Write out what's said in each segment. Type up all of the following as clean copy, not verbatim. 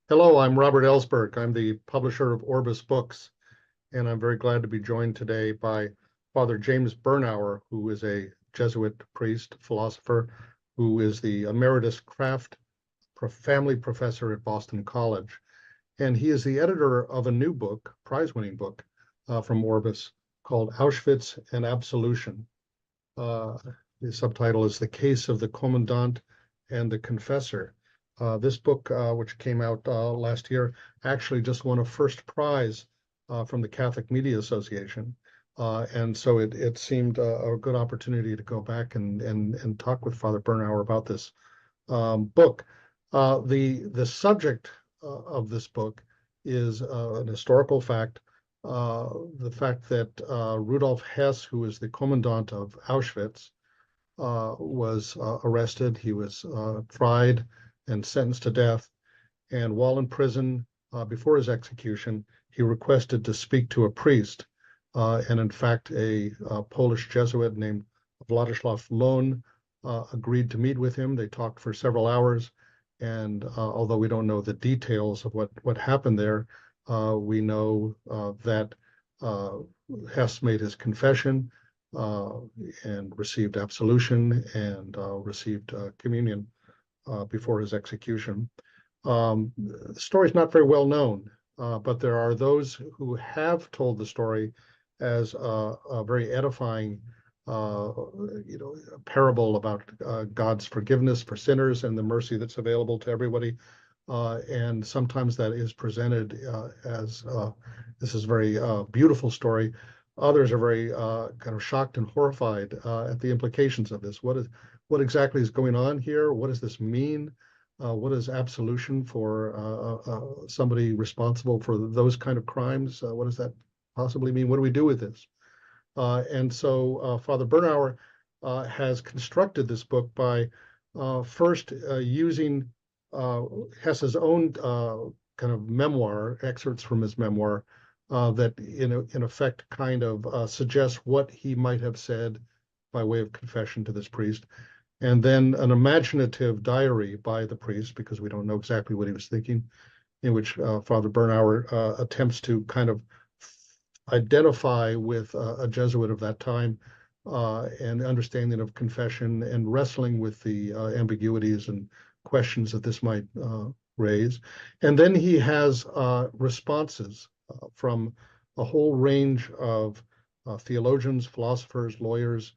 Hello, I'm Robert Ellsberg. I'm the publisher of Orbis Books, and I'm very glad to be joined today by Father James Bernauer, who is a Jesuit priest, philosopher, who is the Emeritus Craft Family Professor at Boston College. And he is the editor of a new book, prize-winning book from Orbis called Auschwitz and Absolution. Uh, the subtitle is The Case of the Commandant and the Confessor. This book, which came out last year, actually just won a first prize from the Catholic Media Association. And so it seemed a good opportunity to go back and talk with Father Bernauer about this book. The subject of this book is an historical fact, the fact that Rudolf Höss, who is the commandant of Auschwitz, was arrested. He was tried and sentenced to death. And while in prison, before his execution, he requested to speak to a priest. And in fact, a Polish Jesuit named Wladyslaw Lohn agreed to meet with him. They talked for several hours. And although we don't know the details of what happened there, we know that Hess made his confession and received absolution and received communion before his execution. The story is not very well known, but there are those who have told the story as a very edifying, parable about God's forgiveness for sinners and the mercy that's available to everybody. And sometimes that is presented as this is a very beautiful story. Others are very kind of shocked and horrified at the implications of this. What exactly is going on here? What does this mean? What is absolution for somebody responsible for those kind of crimes? What does that possibly mean? What do we do with this? And so Father Bernauer has constructed this book by first using Hess's own kind of memoir, excerpts from his memoir, that in effect kind of suggests what he might have said by way of confession to this priest, and then an imaginative diary by the priest, because we don't know exactly what he was thinking, in which Father Bernauer attempts to kind of identify with a Jesuit of that time and understanding of confession and wrestling with the ambiguities and questions that this might raise. And then he has responses from a whole range of theologians, philosophers, lawyers,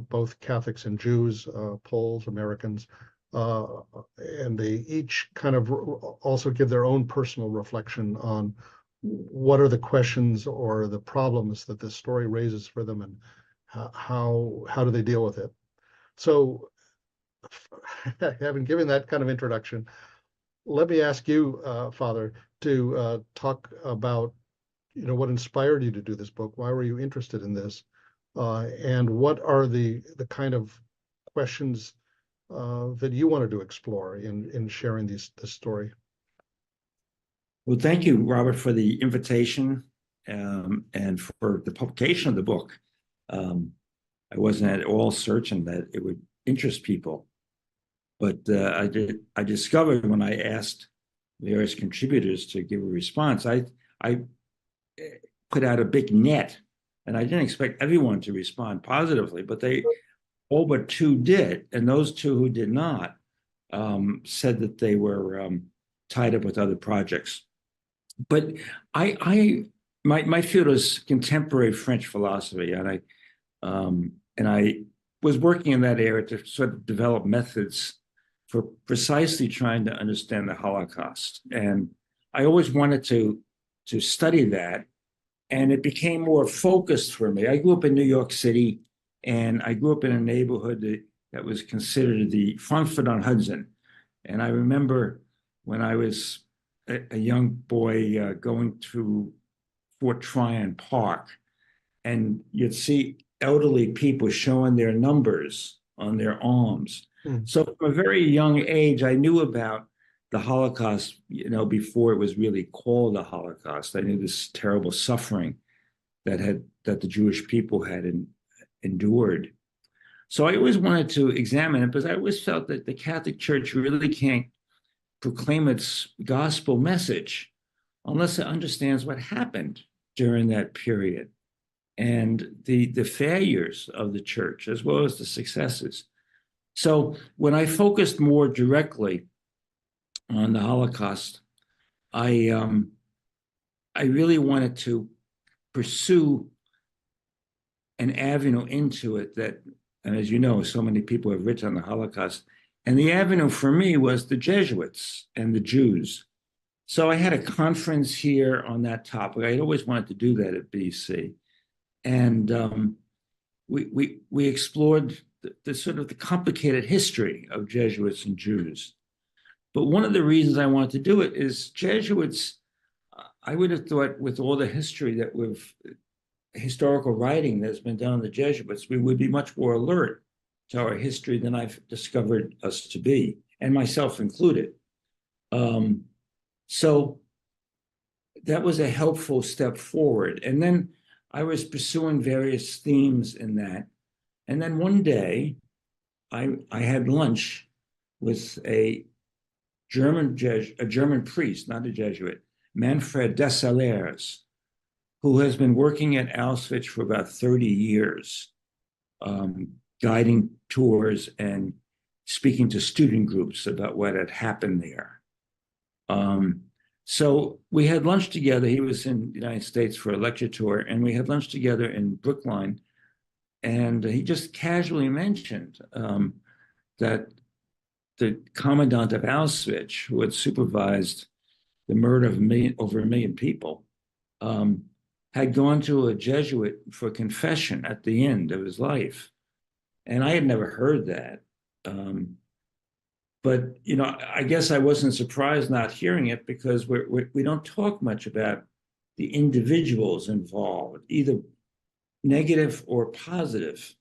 both Catholics and Jews, Poles, Americans, and they each kind of also give their own personal reflection on what are the questions or the problems that this story raises for them, and how do they deal with it. So having given that kind of introduction, let me ask you, Father, to talk about what inspired you to do this book. Why were you interested in this? And what are the kind of questions that you wanted to explore in sharing this story? Well, thank you, Robert, for the invitation and for the publication of the book. I wasn't at all certain that it would interest people, but I discovered when I asked various contributors to give a response, I put out a big net, and I didn't expect everyone to respond positively, but they all but two did, and those two who did not said that they were tied up with other projects. But my field is contemporary French philosophy, and I was working in that area to sort of develop methods for precisely trying to understand the Holocaust. And I always wanted to study that, and it became more focused for me. I grew up in New York City, and I grew up in a neighborhood that was considered the Frankfurt on Hudson. And I remember when I was a young boy going to Fort Tryon Park, and you'd see elderly people showing their numbers on their arms. So from a very young age, I knew about the Holocaust, before it was really called the Holocaust. I knew this terrible suffering that the Jewish people had endured. So I always wanted to examine it, because I always felt that the Catholic Church really can't proclaim its gospel message unless it understands what happened during that period and the failures of the church as well as the successes. So when I focused more directly on the Holocaust, I really wanted to pursue an avenue into it that, and as you know, so many people have written on the Holocaust, and the avenue for me was the Jesuits and the Jews. So I had a conference here on that topic. I always wanted to do that at BC, and we explored the sort of the complicated history of Jesuits and Jews. But one of the reasons I wanted to do it is Jesuits. I would have thought, with all the history that historical writing that's been done on the Jesuits, we would be much more alert to our history than I've discovered us to be, and myself included. So that was a helpful step forward. And then I was pursuing various themes in that. And then one day I had lunch with a German priest, not a Jesuit, Manfred Dessallers, who has been working at Auschwitz for about 30 years, guiding tours and speaking to student groups about what had happened there. So we had lunch together. He was in the United States for a lecture tour, and we had lunch together in Brookline. And he just casually mentioned that the commandant of Auschwitz, who had supervised the murder of over 1 million people, had gone to a Jesuit for confession at the end of his life. And I had never heard that. But, you know, I guess I wasn't surprised not hearing it, because we don't talk much about the individuals involved, either negative or positive,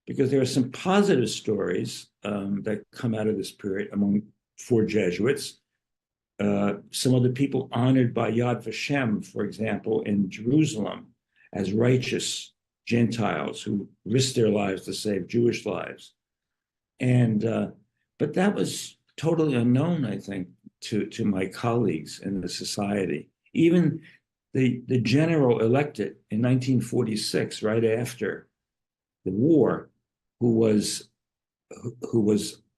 because there are some positive stories that come out of this period for Jesuits. Some of the people honored by Yad Vashem, for example, in Jerusalem as righteous Gentiles who risked their lives to save Jewish lives. And but that was totally unknown, I think, to my colleagues in the society. Even the general elected in 1946, right after the war, who was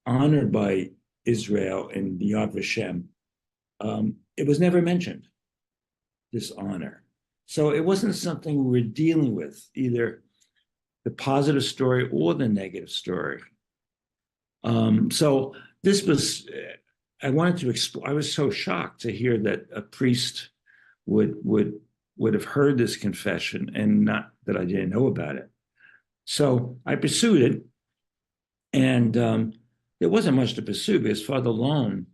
honored by Israel in Yad Vashem, it was never mentioned, this honor. So it wasn't something we were dealing with, either the positive story or the negative story. So this was, I wanted to explore. I was so shocked to hear that a priest would have heard this confession and not that I didn't know about it. So I pursued it, and there wasn't much to pursue because Father Lohn,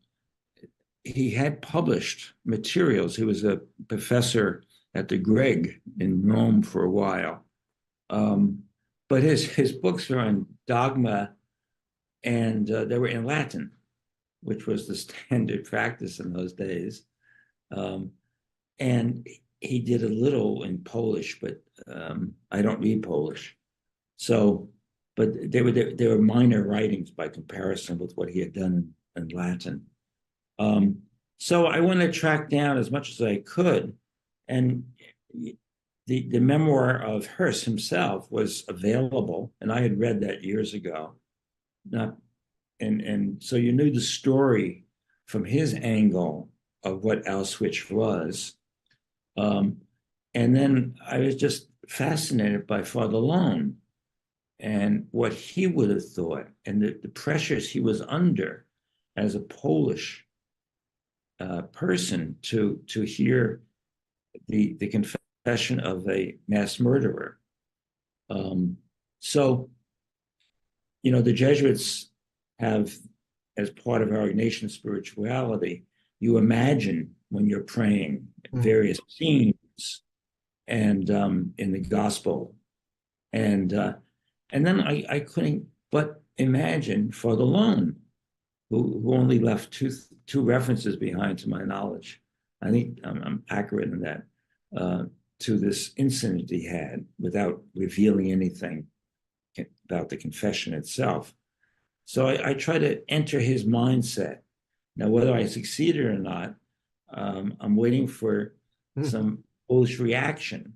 he had published materials. He was a professor at the Greg in Rome for a while. But his books are on dogma, and they were in Latin, which was the standard practice in those days. And he did a little in Polish, but I don't read Polish. So, but they were minor writings by comparison with what he had done in Latin. So I wanted to track down as much as I could, and the memoir of Höss himself was available, and I had read that years ago. And so you knew the story from his angle of what Auschwitz was. And then I was just fascinated by Father Lohn and what he would have thought, and the pressures he was under as a Polish person to hear the confession of a mass murderer. So, you know, the Jesuits have, as part of our nation's spirituality, you imagine when you're praying various scenes and in the gospel, and then I couldn't but imagine Father Lohn, who only left two references behind, to my knowledge. I think I'm accurate in that, to this incident he had, without revealing anything about the confession itself. So I try to enter his mindset Now, whether I succeeded or not, I'm waiting for some Polish reaction.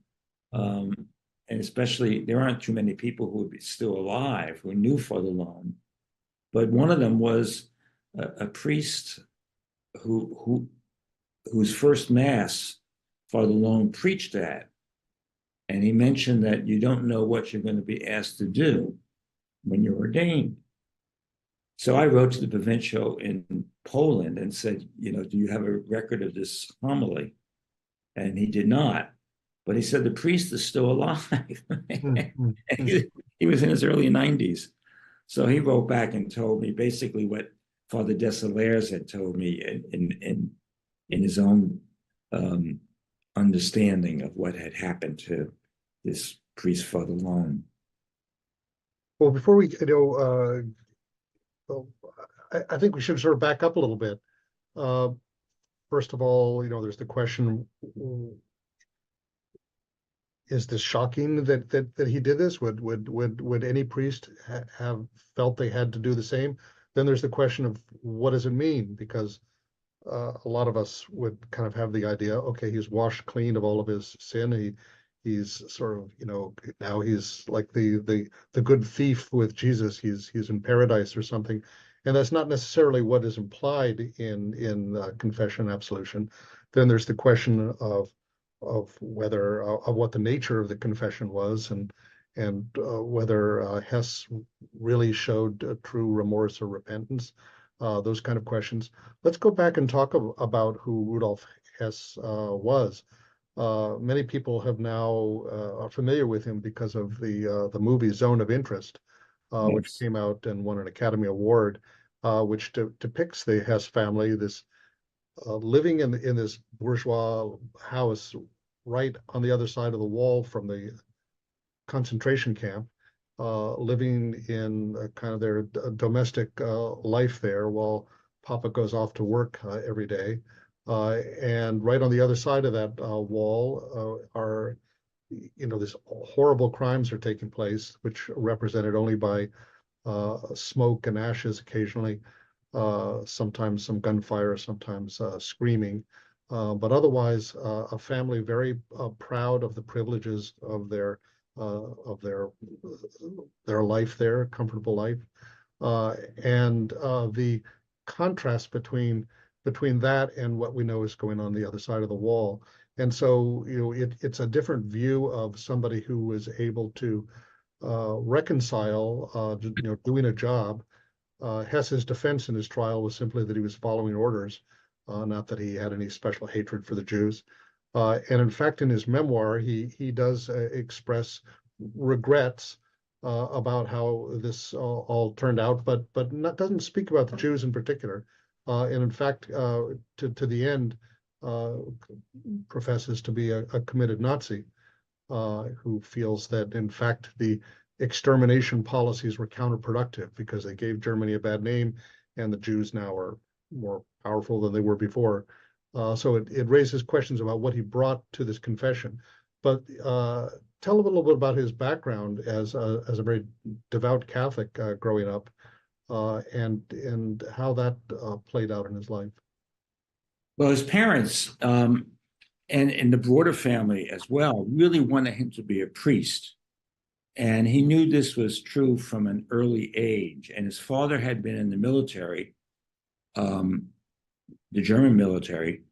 And especially, there aren't too many people who would be still alive who knew Father Lohn. But one of them was a priest whose first mass Father Lohn preached at. And he mentioned that you don't know what you're going to be asked to do when you're ordained. So I wrote to the provincial in Poland and said, do you have a record of this homily? And he did not. But he said the priest is still alive. He was in his early 90s. So he wrote back and told me basically what Father Desalairs had told me in his own understanding of what had happened to this priest, Father Lohn. Well, before we, I think we should sort of back up a little bit. First of all, there's the question: is this shocking that he did this? Would any priest have felt they had to do the same? Then there's the question of what does it mean? Because a lot of us would kind of have the idea, okay, he's washed clean of all of his sin. He's sort of, now he's like the good thief with Jesus. He's in paradise or something, and that's not necessarily what is implied in confession and absolution. Then there's the question of whether of what the nature of the confession was, and whether Höss really showed true remorse or repentance. Those kind of questions. Let's go back and talk about who Rudolf Höss was. Many people have now are familiar with him because of the movie Zone of Interest, which came out and won an Academy Award, which depicts the Höss family, this living in this bourgeois house right on the other side of the wall from the concentration camp, living in kind of their domestic life there while Papa goes off to work every day. And right on the other side of that wall are, these horrible crimes are taking place, which are represented only by smoke and ashes occasionally, sometimes some gunfire, sometimes screaming. But otherwise, a family very proud of the privileges of their life there, comfortable life, and the contrast between that and what we know is going on the other side of the wall. And so, it's a different view of somebody who was able to reconcile, doing a job. Hess's defense in his trial was simply that he was following orders, not that he had any special hatred for the Jews. And in fact, in his memoir, he does express regrets about how this all turned out, but doesn't speak about the Jews in particular. And in fact, to the end, professes to be a committed Nazi, who feels that in fact the extermination policies were counterproductive because they gave Germany a bad name, and the Jews now are more powerful than they were before. So it raises questions about what he brought to this confession. But tell a little bit about his background as a very devout Catholic growing up, and how that played out in his life. Well, his parents and the broader family as well really wanted him to be a priest. And he knew this was true from an early age. And his father had been in the military, the German military,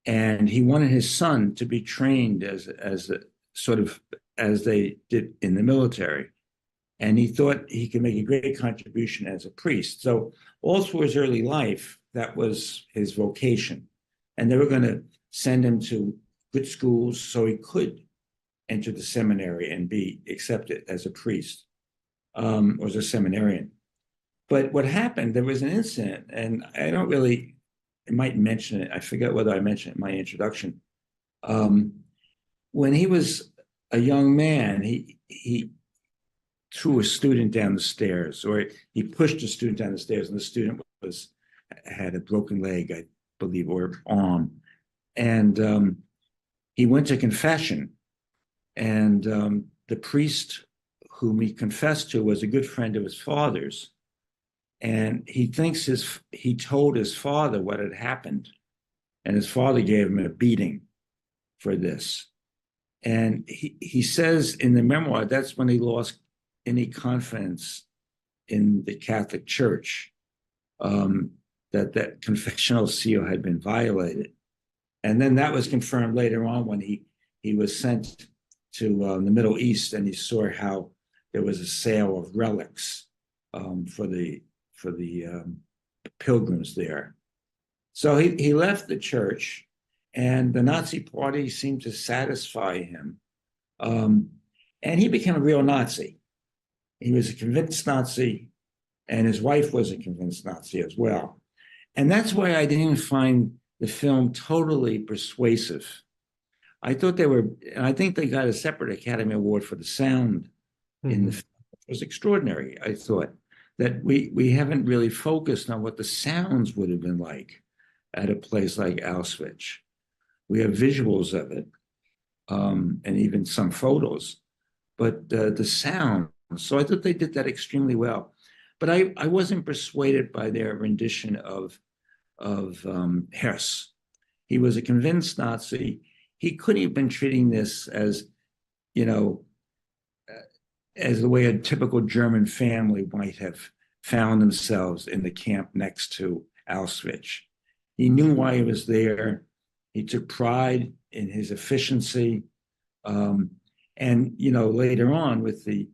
and he wanted his son to be trained as a sort of as they did in the military. And he thought he could make a great contribution as a priest. So all through his early life, that was his vocation. And they were going to send him to good schools so he could enter the seminary and be accepted as a priest, or as a seminarian. But what happened, there was an incident, and I might mention it. I forget whether I mentioned it in my introduction. When he was a young man, he threw a student down the stairs, or he pushed a student down the stairs, and the student had a broken leg, I believe, or arm. And he went to confession, and the priest whom he confessed to was a good friend of his father's. and he thinks he told his father what had happened, and his father gave him a beating for this. And he says in the memoir that's when he lost any confidence in the Catholic Church, that confessional seal had been violated. And then that was confirmed later on when he was sent to the Middle East, and he saw how there was a sale of relics for the pilgrims there. So he left the church, and the Nazi Party seemed to satisfy him. And he became a real Nazi. He was a convinced Nazi, and his wife was a convinced Nazi as well. And that's why I didn't find the film totally persuasive. I thought and I think they got a separate Academy Award for the sound in the film. It was extraordinary, I thought, that we haven't really focused on what the sounds would have been like at a place like Auschwitz. We have visuals of it, and even some photos, but the sound. So I thought they did that extremely well. But I wasn't persuaded by their rendition of Höss. He was a convinced Nazi. He couldn't have been treating this as, as the way a typical German family might have found themselves in the camp next to Auschwitz. He knew why he was there. He took pride in his efficiency. And later on with the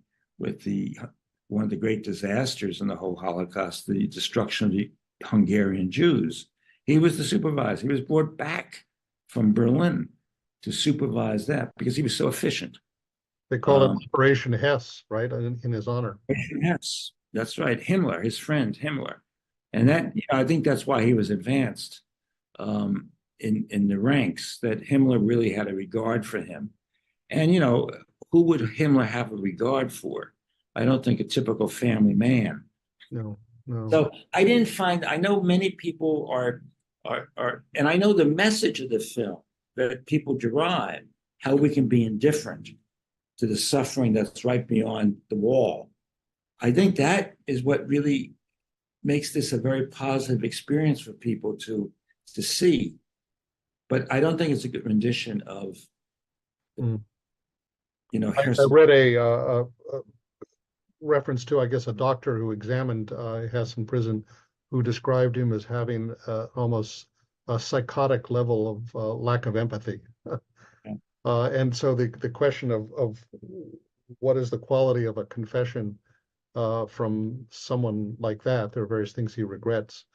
one of the great disasters in the whole Holocaust, the destruction of the Hungarian Jews, he was the supervisor. He was brought back from Berlin to supervise that because he was so efficient. They call it Operation Hess, right, in his honor. Hess, that's right. Himmler, his friend Himmler, and that I think that's why he was advanced in the ranks. That Himmler really had a regard for him, and who would Himmler have a regard for? I don't think a typical family man. No. So I didn't find. I know many people are, and I know the message of the film that people derive how we can be indifferent to the suffering that's right beyond the wall. I think that is what really makes this a very positive experience for people to see. But I don't think it's a good rendition of, I read a reference to, I guess, a doctor who examined Hess in prison, who described him as having almost a psychotic level of lack of empathy. And so the question of what is the quality of a confession from someone like that, there are various things he regrets.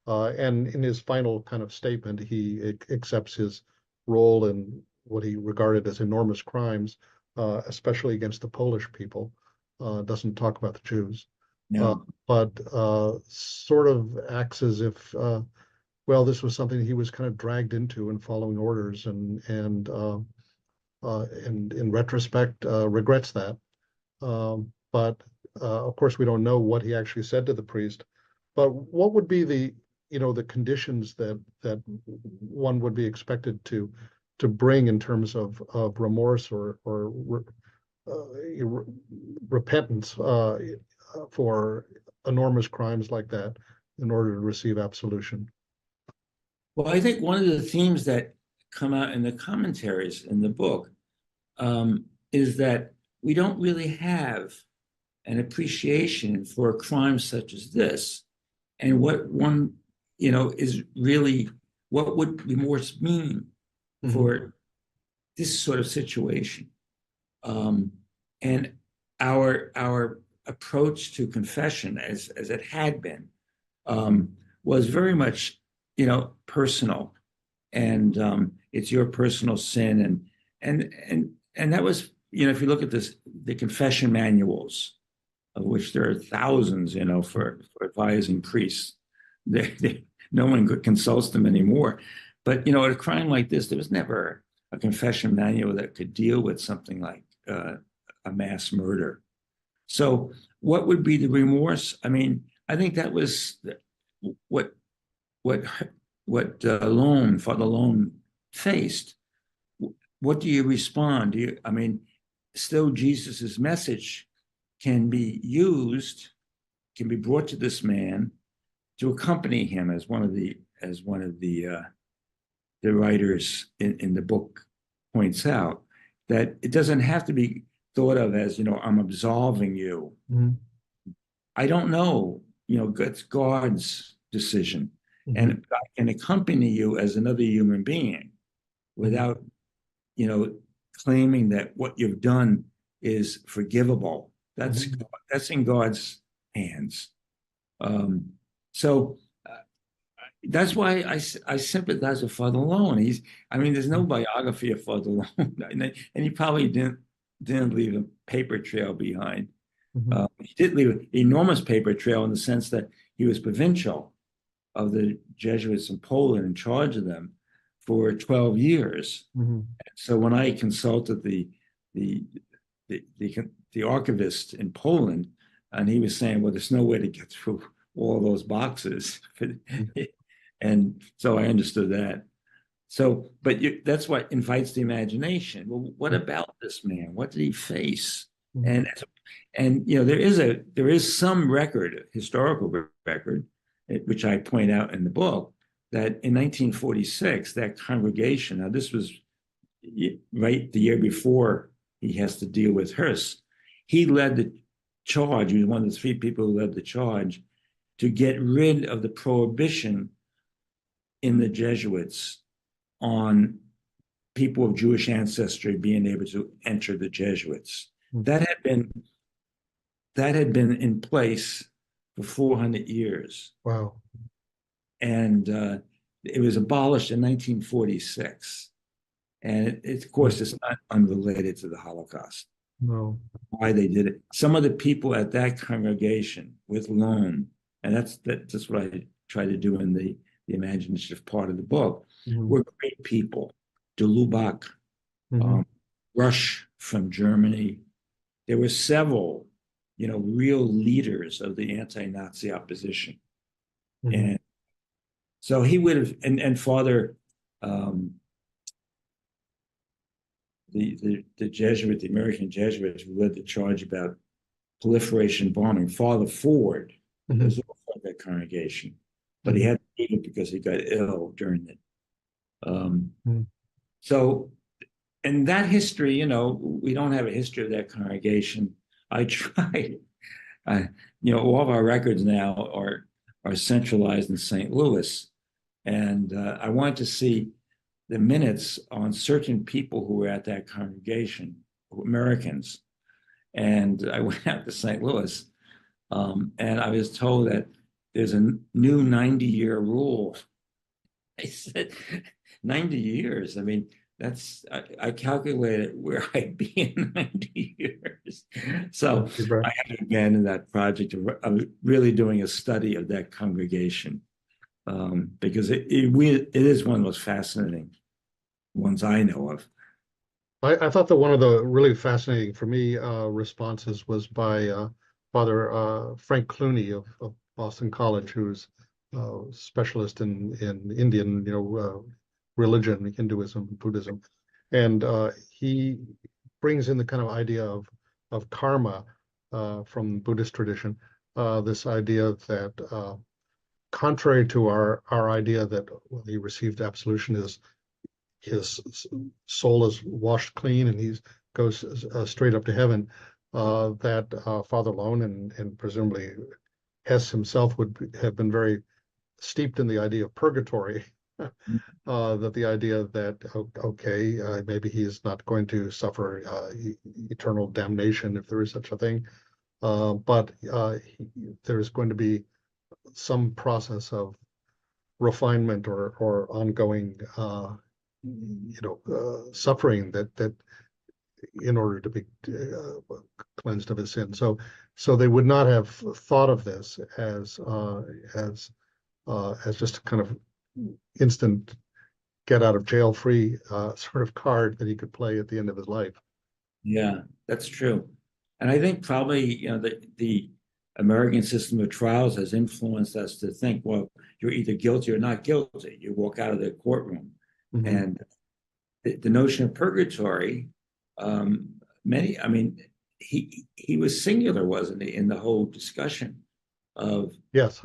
And in his final kind of statement, he accepts his role in what he regarded as enormous crimes, especially against the Polish people. Doesn't talk about the Jews. No. But sort of acts as if, this was something he was kind of dragged into in following orders, and in retrospect, regrets that. But of course, we don't know what he actually said to the priest. But what would be the conditions that one would be expected to bring in terms of remorse or repentance for enormous crimes like that in order to receive absolution? Well, I think one of the themes that come out in the commentaries in the book is that we don't really have an appreciation for a crime such as this, and what one is really, what would remorse mean for this sort of situation. And our approach to confession, as it had been, was very much personal, and it's your personal sin, and that was, if you look at the confession manuals, of which there are thousands, for advising priests, no one consults them anymore. But at a crime like this, there was never a confession manual that could deal with something like a mass murder. So what would be the remorse? I mean, I think that was what Father Lohn faced. What do you respond? Still Jesus's message can be used can be brought to this man to accompany him, as one of the writers in the book points out, that it doesn't have to be thought of as, I'm absolving you. Mhm. I don't know, it's God's decision. Mhm. And I can accompany you as another human being without, claiming that what you've done is forgivable. That's in God's hands. So that's why I sympathize with Father Lohn. There's no biography of Father Lohn, and he probably didn't leave a paper trail behind. Mhm. He did leave an enormous paper trail in the sense that he was provincial of the Jesuits in Poland, in charge of them for 12 years. Mhm. So when I consulted the archivist in Poland, and he was saying, well, there's no way to get through all those boxes. And so I understood that. So, but that's what invites the imagination. Well, what about this man? What did he face? Mhm. And there is some historical record, which I point out in the book, that in 1946, that congregation, now this was right the year before he has to deal with Höss, he led the charge. He was one of the 3 people who led the charge to get rid of the prohibition in the Jesuits on people of Jewish ancestry being able to enter the Jesuits. Mhm. That had been in place for 400 years. Wow. And it was abolished in 1946. And of course, it's not unrelated to the Holocaust. No. Why they did it. Some of the people at that congregation with Lohn, and that's what I try to do in the imaginative part of the book, Mhm. were great people. De Lubac, Mhm. Rush from Germany. There were several, real leaders of the anti-Nazi opposition. Mhm. And so he would have, and Father, the Jesuit, the American Jesuits who led the charge about proliferation bombing, Father Ford Mhm. was also at that congregation, but he had to leave it because he got ill during it. Mhm. So, and that history, we don't have a history of that congregation. I tried, all of our records now are centralized in St. Louis, and I wanted to see the minutes on certain people who were at that congregation, Americans. And I went out to St. Louis, and I was told that there's a new 90-year rule. I said, 90 years? I mean, I calculated where I'd be in 90 years. So I had to abandon that project of really doing a study of that congregation, because it is one of the most fascinating ones I know of. I thought that one of the really fascinating for me responses was by Father Frank Clooney of Boston College, who's a specialist in Indian, religion, Hinduism, Buddhism, and he brings in the kind of idea of karma from Buddhist tradition. This idea that contrary to our idea that when he received absolution, his soul is washed clean and he goes straight up to heaven, that Father Lohn and presumably Hess himself would have been very steeped in the idea of purgatory. That the idea that, okay, maybe he's not going to suffer eternal damnation if there is such a thing, but there's going to be some process of refinement or ongoing suffering that in order to be cleansed of his sin. So they would not have thought of this as just a kind of instant get out of jail free sort of card that he could play at the end of his life. Yeah, that's true. And I think probably, the American system of trials has influenced us to think, well, you're either guilty or not guilty. You walk out of the courtroom. Mhm. And the notion of purgatory, he was singular, wasn't he, in the whole discussion of Yes.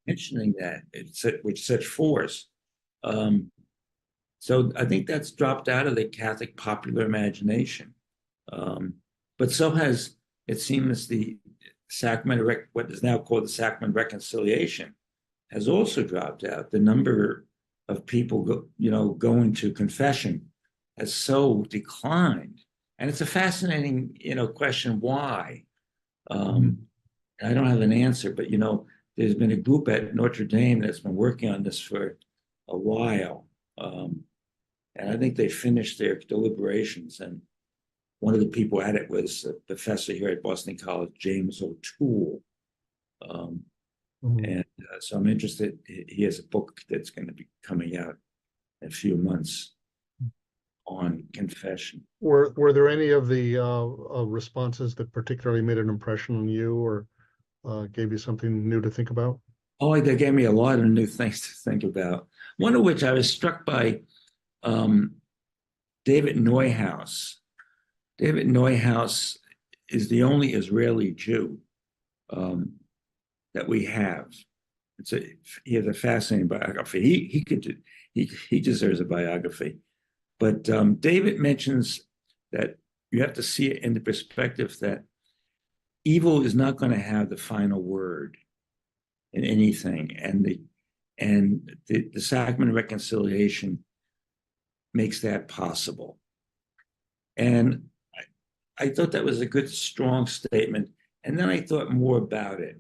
mentioning that, with such force. So I think that's dropped out of the Catholic popular imagination. But so has, it seems, the sacrament, what is now called the sacrament of reconciliation, has also dropped out. The number of people going to confession has so declined, and it's a fascinating question why. I don't have an answer, but there's been a group at Notre Dame that's been working on this for a while, and I think they finished their deliberations. And one of the people at it was a professor here at Boston College, James O'Toole. And so I'm interested. He has a book that's going to be coming out in a few months on confession. Were there any of the responses that particularly made an impression on you, or gave you something new to think about? Oh, they gave me a lot of new things to think about. One of which I was struck by David Neuhaus. David Neuhaus is the only Israeli Jew that we have. He has a fascinating biography. He deserves a biography. But David mentions that you have to see it in the perspective that evil is not going to have the final word in anything, and the sacrament of reconciliation makes that possible. And I thought that was a good, strong statement. And then I thought more about it.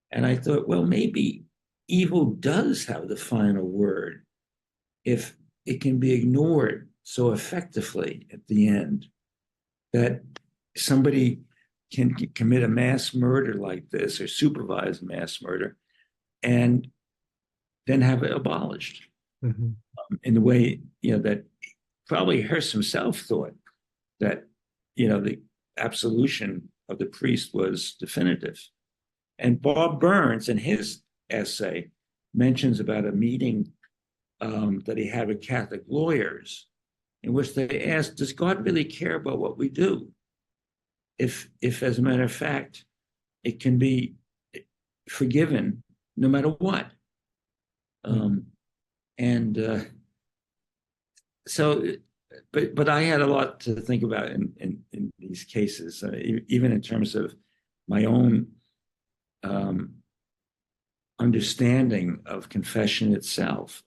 And I thought, well, maybe evil does have the final word if it can be ignored so effectively at the end that somebody can commit a mass murder like this, or supervise mass murder, and then have it abolished in the way that probably Höss himself thought that the absolution of the priest was definitive. And Bob Burns, in his essay, mentions about a meeting that he had with Catholic lawyers, in which they asked, does God really care about what we do? If as a matter of fact, it can be forgiven no matter what. But I had a lot to think about in these cases, even in terms of my own understanding of confession itself.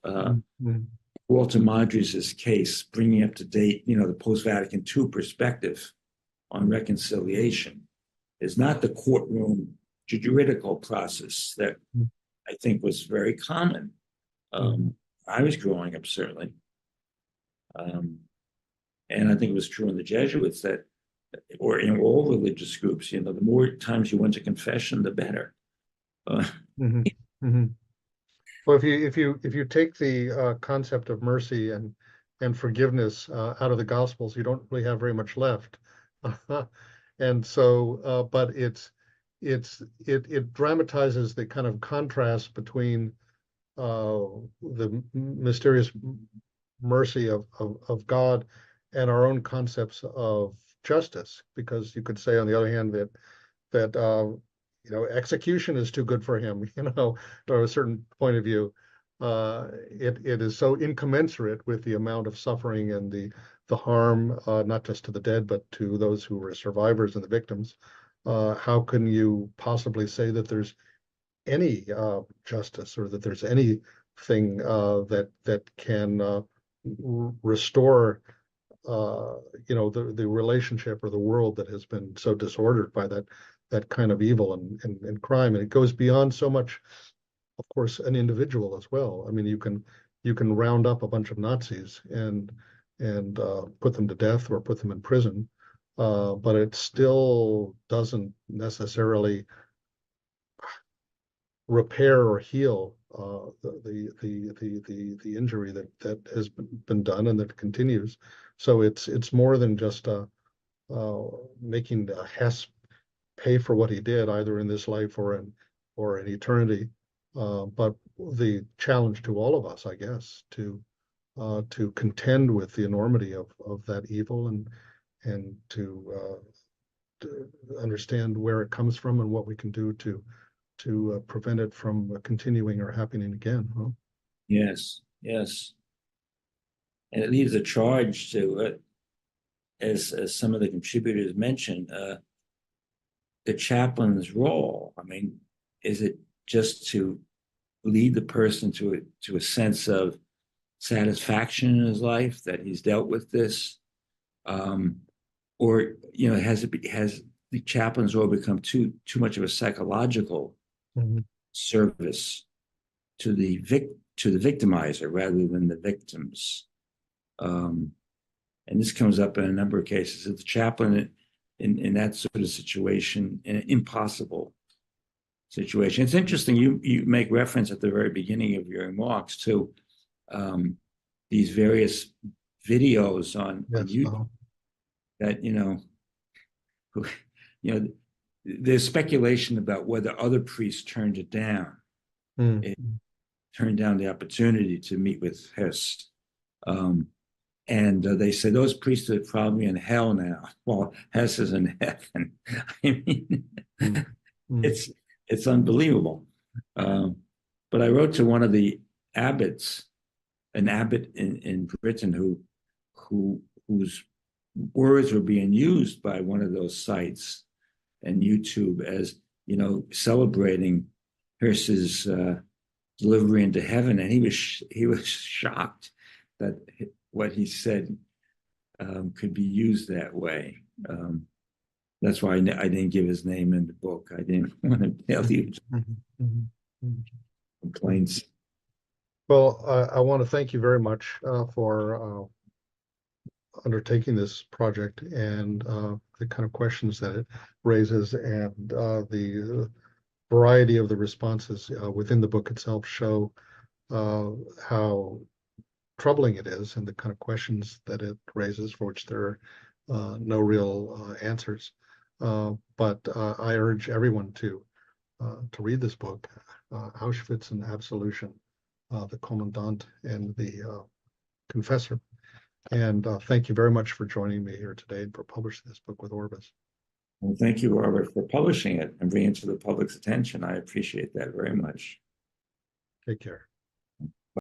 Walter Madri's case, bringing up to date, the post-Vatican II perspective on reconciliation, is not the courtroom juridical process that I think was very common. I was growing up, certainly. And I think it was true in the Jesuits or in all religious groups, the more times you went to confession, the better. Well, if you take the concept of mercy and forgiveness out of the Gospels, you don't really have very much left. And so, but it dramatizes the kind of contrast between the mysterious mercy of God and our own concepts of justice, because you could say, on the other hand, that execution is too good for him, or a certain point of view. It is so incommensurate with the amount of suffering and the harm, not just to the dead, but to those who were survivors and the victims. How can you possibly say that there's any justice, or that there's anything that can restore the relationship or the world that has been so disordered by that kind of evil and crime? And it goes beyond so much, of course, an individual as well. I mean, you can round up a bunch of Nazis and put them to death or put them in prison, but it still doesn't necessarily repair or heal the injury that has been done and that continues. So it's more than just making Höss pay for what he did, either in this life or in eternity. But the challenge to all of us, I guess, to contend with the enormity of that evil and to understand where it comes from and what we can do to to prevent it from continuing or happening again. Huh? Yes, yes. And it leaves a charge to, as some of the contributors mentioned, the chaplain's role. I mean, is it just to lead the person to a sense of satisfaction in his life that he's dealt with this, or has the chaplain's role become too much of a psychological service to the victimizer rather than the victims? And this comes up in a number of cases. It's the chaplain in that sort of situation, in an impossible situation. It's interesting, you make reference at the very beginning of your remarks to these various videos on YouTube that, there's speculation about whether other priests turned it down. It turned down the opportunity to meet with Höss. And they say those priests are probably in hell now. Well, Höss is in heaven. I mean, it's unbelievable. But I wrote to one of the abbots, an abbot in Britain whose words were being used by one of those sites and YouTube as, celebrating Höss's delivery into heaven, and he was shocked that what he said could be used that way. That's why I didn't give his name in the book. I didn't want to tell you complaints. Well, I want to thank you very much for undertaking this project and the kind of questions that it raises, and the variety of the responses within the book itself show how troubling it is and the kind of questions that it raises for which there are no real answers. But I urge everyone to read this book, Auschwitz and Absolution, the Commandant and the Confessor. And thank you very much for joining me here today and for publishing this book with Orbis. Well, thank you, Robert, for publishing it and bringing it to the public's attention. I appreciate that very much. Take care.